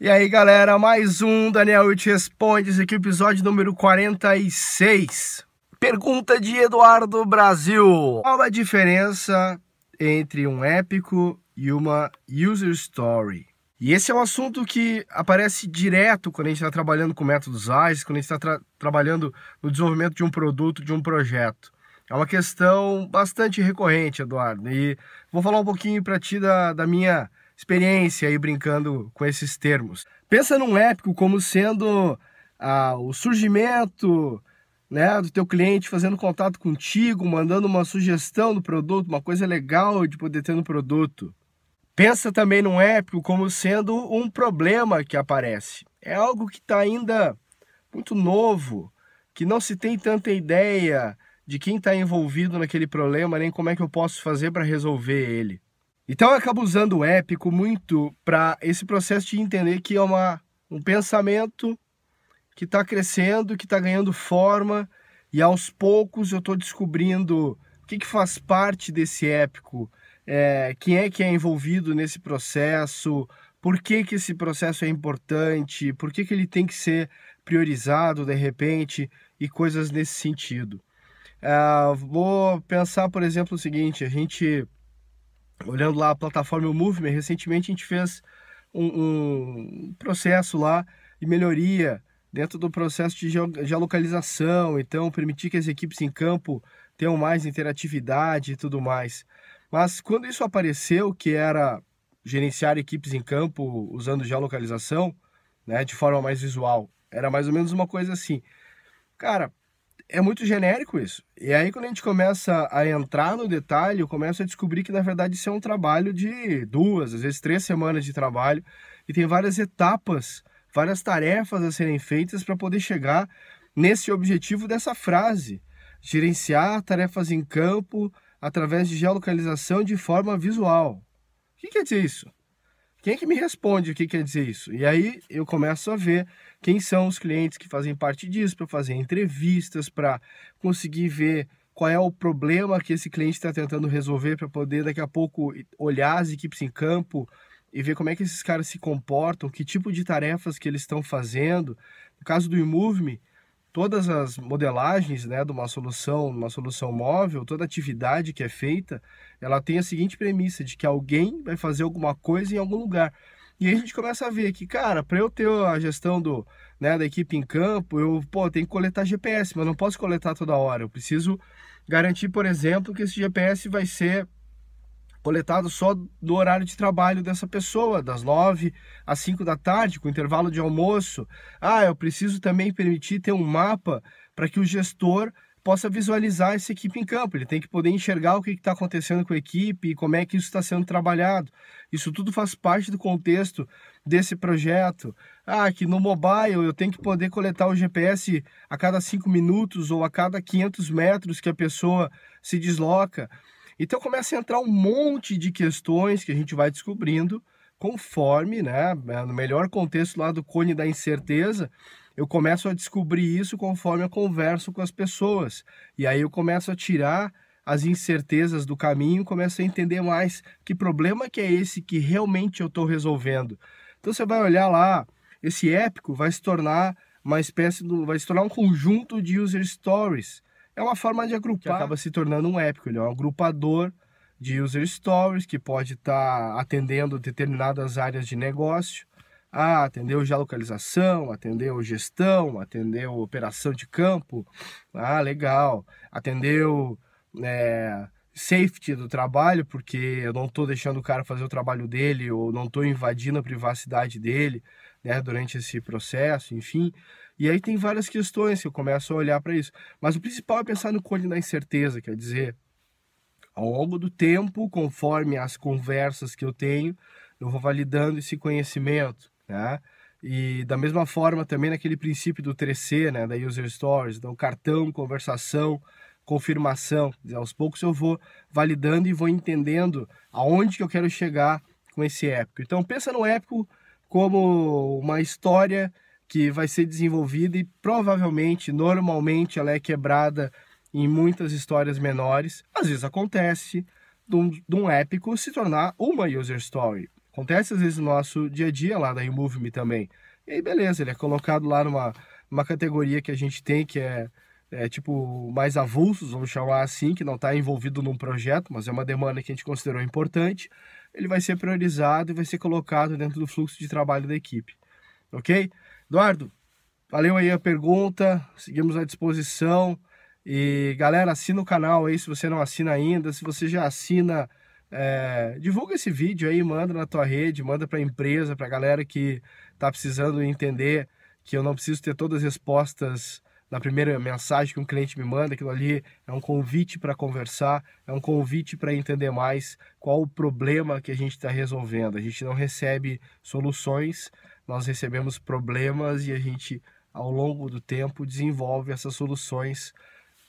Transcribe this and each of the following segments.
E aí, galera, mais um Daniel Te Responde, esse aqui é o episódio número 46. Pergunta de Eduardo Brasil. Qual a diferença entre um épico e uma user story? E esse é um assunto que aparece direto quando a gente está trabalhando com métodos ágeis, quando a gente está trabalhando no desenvolvimento de um produto, de um projeto. É uma questão bastante recorrente, Eduardo, e vou falar um pouquinho para ti da minha experiência aí brincando com esses termos. Pensa num épico como sendo o surgimento, né, do teu cliente fazendo contato contigo, mandando uma sugestão do produto, uma coisa legal de poder ter no produto. Pensa também num épico como sendo um problema que aparece. É algo que está ainda muito novo, que não se tem tanta ideia de quem está envolvido naquele problema, nem como é que eu posso fazer para resolver ele. Então eu acabo usando o épico muito para esse processo de entender que é um pensamento que está crescendo, que está ganhando forma, e aos poucos eu estou descobrindo o que faz parte desse épico, quem é que é envolvido nesse processo, por que esse processo é importante, por que ele tem que ser priorizado de repente, e coisas nesse sentido. Vou pensar, por exemplo, o seguinte, a gente, olhando lá a plataforma Movement, recentemente a gente fez um processo lá de melhoria dentro do processo de geolocalização, então permitir que as equipes em campo tenham mais interatividade e tudo mais. Mas quando isso apareceu, que era gerenciar equipes em campo usando geolocalização, né, de forma mais visual, era mais ou menos uma coisa assim. Cara, é muito genérico isso. E aí quando a gente começa a entrar no detalhe, eu começo a descobrir que na verdade isso é um trabalho de 2, às vezes 3 semanas de trabalho, e tem várias etapas, várias tarefas a serem feitas para poder chegar nesse objetivo dessa frase: gerenciar tarefas em campo através de geolocalização de forma visual. O que quer dizer isso? Quem é que me responde o que quer dizer isso? E aí eu começo a ver quem são os clientes que fazem parte disso, para fazer entrevistas, para conseguir ver qual é o problema que esse cliente está tentando resolver, para poder daqui a pouco olhar as equipes em campo e ver como é que esses caras se comportam, que tipo de tarefas que eles estão fazendo. No caso do eMove-me, todas as modelagens, né, de uma solução móvel, toda atividade que é feita, ela tem a seguinte premissa, de que alguém vai fazer alguma coisa em algum lugar. E aí a gente começa a ver que, cara, para eu ter a gestão da equipe em campo, eu tenho que coletar GPS, mas não posso coletar toda hora. Eu preciso garantir, por exemplo, que esse GPS vai ser coletado só do horário de trabalho dessa pessoa, das 9 às 5 da tarde, com intervalo de almoço. Eu preciso também permitir ter um mapa para que o gestor possa visualizar essa equipe em campo. Ele tem que poder enxergar o que está acontecendo com a equipe e como é que isso está sendo trabalhado. Isso tudo faz parte do contexto desse projeto. Que no mobile eu tenho que poder coletar o GPS a cada 5 minutos ou a cada 500 metros que a pessoa se desloca. Então começa a entrar um monte de questões que a gente vai descobrindo conforme, né, no melhor contexto lá do cone da incerteza, eu começo a descobrir isso conforme eu converso com as pessoas. E aí eu começo a tirar as incertezas do caminho, começo a entender mais que problema que é esse que realmente eu estou resolvendo. Então você vai olhar lá, esse épico vai se tornar vai se tornar um conjunto de user stories. É uma forma de agrupar, que acaba se tornando um épico. Ele é um agrupador de user stories que pode estar atendendo determinadas áreas de negócio. Atendeu geolocalização, atendeu gestão, atendeu operação de campo. Legal. Atendeu safety do trabalho, porque eu não estou deixando o cara fazer o trabalho dele, ou não estou invadindo a privacidade dele, né, durante esse processo, enfim. E aí tem várias questões que eu começo a olhar para isso. Mas o principal é pensar no cone da incerteza, quer dizer, ao longo do tempo, conforme as conversas que eu tenho, eu vou validando esse conhecimento, né? E da mesma forma também naquele princípio do 3C, né, da User Stories, então cartão, conversação, confirmação. Quer dizer, aos poucos eu vou validando e vou entendendo aonde que eu quero chegar com esse épico. Então pensa no épico como uma história que vai ser desenvolvida e provavelmente, normalmente, ela é quebrada em muitas histórias menores. Às vezes acontece de um épico se tornar uma user story. Acontece às vezes no nosso dia a dia lá da Remove Me também. E aí beleza, ele é colocado lá numa categoria que a gente tem que é tipo mais avulsos, vamos chamar assim, que não está envolvido num projeto, mas é uma demanda que a gente considerou importante. Ele vai ser priorizado e vai ser colocado dentro do fluxo de trabalho da equipe. Ok? Eduardo, valeu aí a pergunta, seguimos à disposição. E galera, assina o canal aí se você não assina ainda. Se você já assina, divulga esse vídeo aí, manda na tua rede, manda para a empresa, para a galera que está precisando entender que eu não preciso ter todas as respostas na primeira mensagem que um cliente me manda. Aquilo ali é um convite para conversar, é um convite para entender mais qual o problema que a gente está resolvendo. A gente não recebe soluções, nós recebemos problemas e a gente, ao longo do tempo, desenvolve essas soluções,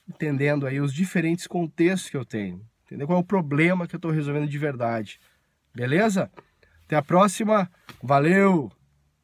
entendendo aí os diferentes contextos que eu tenho, entender qual é o problema que eu estou resolvendo de verdade. Beleza? Até a próxima, valeu!